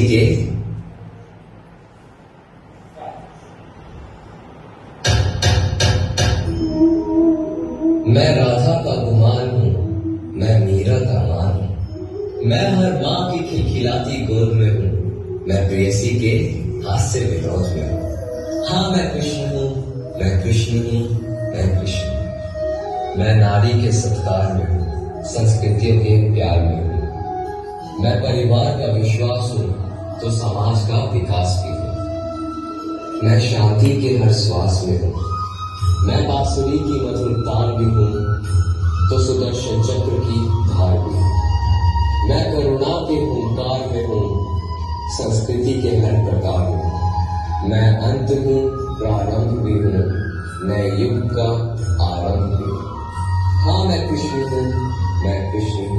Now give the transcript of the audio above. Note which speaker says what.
Speaker 1: के मैं राधा का गुमान हूँ, मैं मीरा का मान हूँ, मैं हर माँ की खिलखिलाती गोद में हूँ, मैं प्रेयसी के हास्य विनोद में हूँ। हाँ मैं कृष्ण हूँ, मैं कृष्ण हूँ, मैं कृष्ण हूँ। मैं नारी के सत्कार में हूँ, संस्कृतियों के प्यार में हूँ। मैं परिवार का विश्वास हूँ तो समाज का विकास भी हूँ। मैं शांति के हर श्वास में हूँ, मैं बांसुरी की मधुर तान भी हूँ तो सुदर्शन चक्र की धार भी हूँ। मैं करुणा के हुंकार में हूँ, संस्कृति के हर प्रकार में हूँ। मैं अंत हूँ, प्रारंभ भी हूँ, नए युग का आरंभ भी हूँ। हाँ मैं कृष्ण हूँ, मैं कृष्ण हूँ।